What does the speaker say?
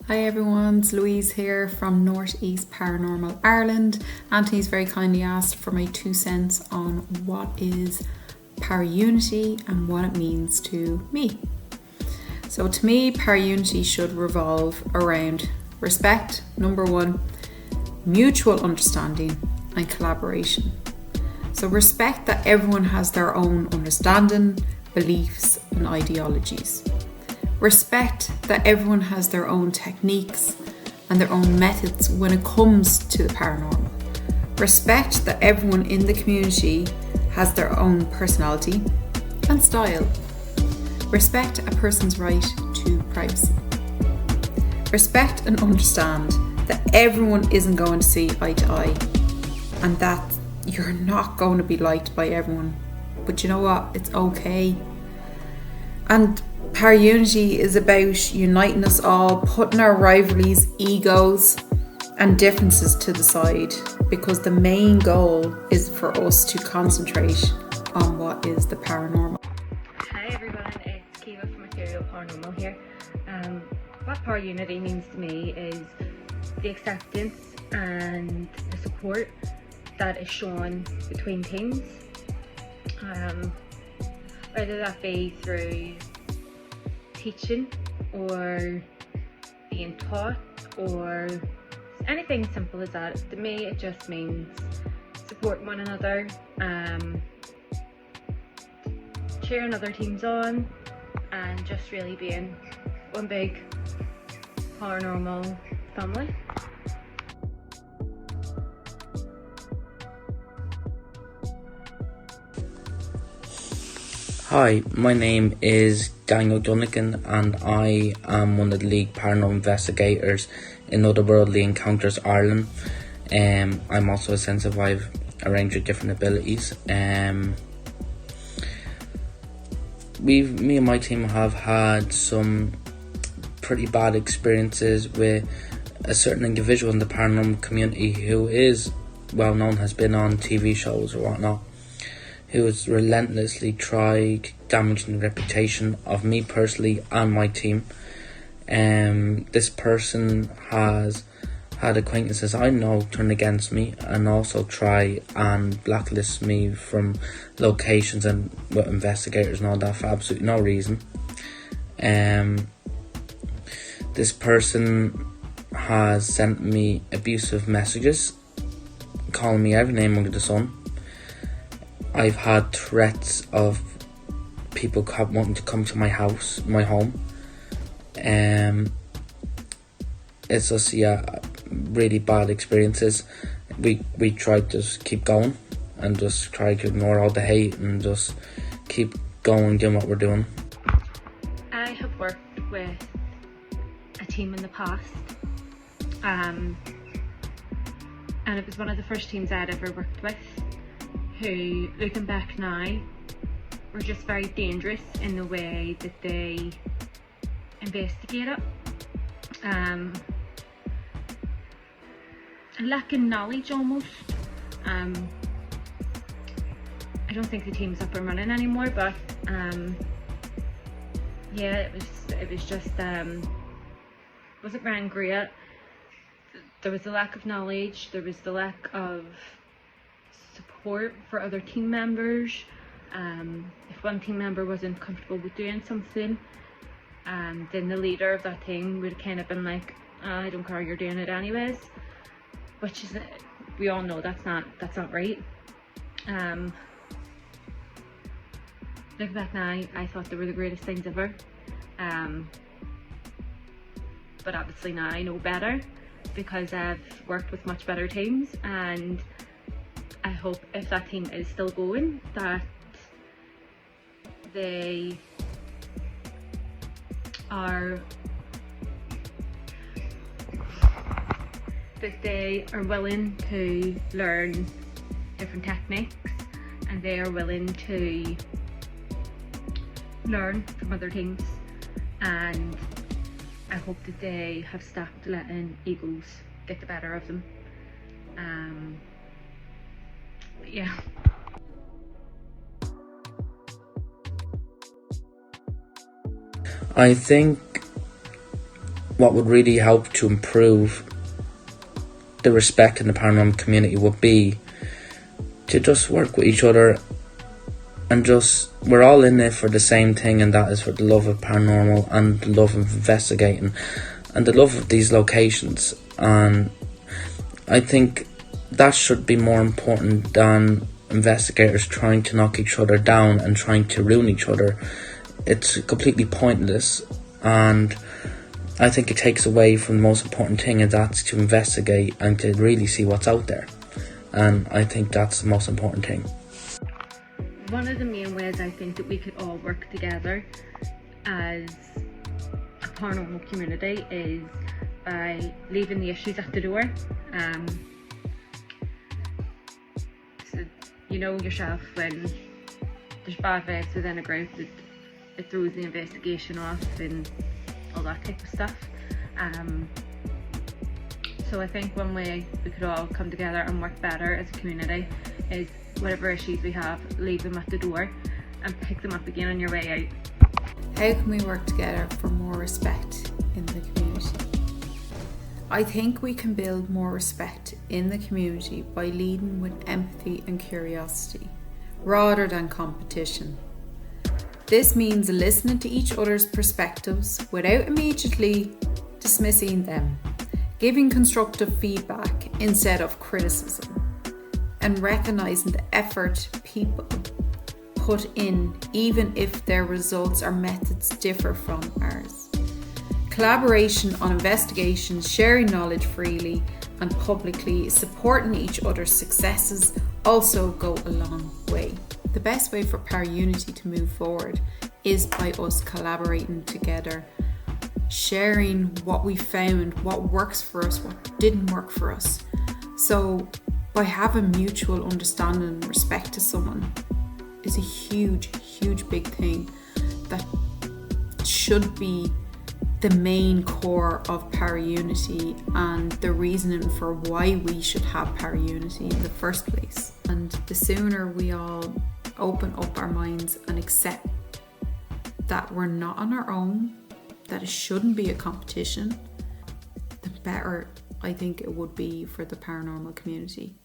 Hi everyone, it's Louise here from North East Paranormal Ireland. Anthony's very kindly asked for my 2 cents on what is Paraunity and what it means to me. So to me, Paraunity should revolve around respect, number one, mutual understanding and collaboration. So respect that everyone has their own understanding, beliefs and ideologies. Respect that everyone has their own techniques and their own methods when it comes to the paranormal. Respect that everyone in the community has their own personality and style. Respect a person's right to privacy. Respect and understand that everyone isn't going to see eye to eye and that you're not going to be liked by everyone. But you know what? It's okay. And Paraunity is about uniting us all, putting our rivalries, egos and differences to the side, because the main goal is for us to concentrate on what is the paranormal. Hi everyone, it's Kiva from Material Paranormal here. What Paraunity means to me is the acceptance and the support that is shown between teams, whether that be through teaching or being taught or anything simple as that. To me it just means supporting one another, cheering other teams on and just really being one big paranormal family. Hi, my name is Daniel Dunnigan and I am one of the lead paranormal investigators in Otherworldly Encounters Ireland. I'm also a sensitive. I have a range of different abilities. Me and my team have had some pretty bad experiences with a certain individual in the paranormal community who is well known, has been on TV shows or whatnot, who has relentlessly tried damaging the reputation of me personally and my team. This person has had acquaintances I know turn against me and also try and blacklist me from locations and with investigators and all that for absolutely no reason. This person has sent me abusive messages, calling me every name under the sun. I've had threats of people wanting to come to my house, my home. It's just, really bad experiences. We tried to just keep going and just try to ignore all the hate and just keep going, doing what we're doing. I have worked with a team in the past, and it was one of the first teams I'd ever worked with, who, looking back now, were just very dangerous in the way that they investigate it. Lacking knowledge almost. I don't think the team's up and running anymore, but it was just wasn't ran great. There was a lack of knowledge, there was the lack of support for other team members. If one team member wasn't comfortable with doing something, then the leader of that team would have kind of been like, I don't care, you're doing it anyways, which is, we all know that's not right. Looking back now, I thought they were the greatest things ever, but obviously now I know better because I've worked with much better teams, and I hope if that team is still going that they are willing to learn different techniques and they are willing to learn from other teams, and I hope that they have stopped letting egos get the better of them. Yeah. I think what would really help to improve the respect in the paranormal community would be to just work with each other and we're all in it for the same thing, and that is for the love of paranormal and the love of investigating and the love of these locations. And I think that should be more important than investigators trying to knock each other down and trying to ruin each other. It's completely pointless, and I think it takes away from the most important thing, and that's to investigate and to really see what's out there. And I think that's the most important thing. One of the main ways I think that we could all work together as a paranormal community is by leaving the issues at the door. So you know yourself, when there's bad vibes within a group, it throws the investigation off and all that type of stuff. So I think one way we could all come together and work better as a community is whatever issues we have, leave them at the door and pick them up again on your way out. How can we work together for more respect in the community? I think we can build more respect in the community by leading with empathy and curiosity rather than competition. This means listening to each other's perspectives without immediately dismissing them, giving constructive feedback instead of criticism, and recognizing the effort people put in even if their results or methods differ from ours. Collaboration on investigations, sharing knowledge freely and publicly, supporting each other's successes also go a long way. The best way for Paraunity to move forward is by us collaborating together, sharing what we found, what works for us, what didn't work for us. So by having mutual understanding and respect to someone is a huge big thing that should be the main core of Paraunity and the reasoning for why we should have Paraunity in the first place. And the sooner we all open up our minds and accept that we're not on our own, that it shouldn't be a competition, the better I think it would be for the paranormal community.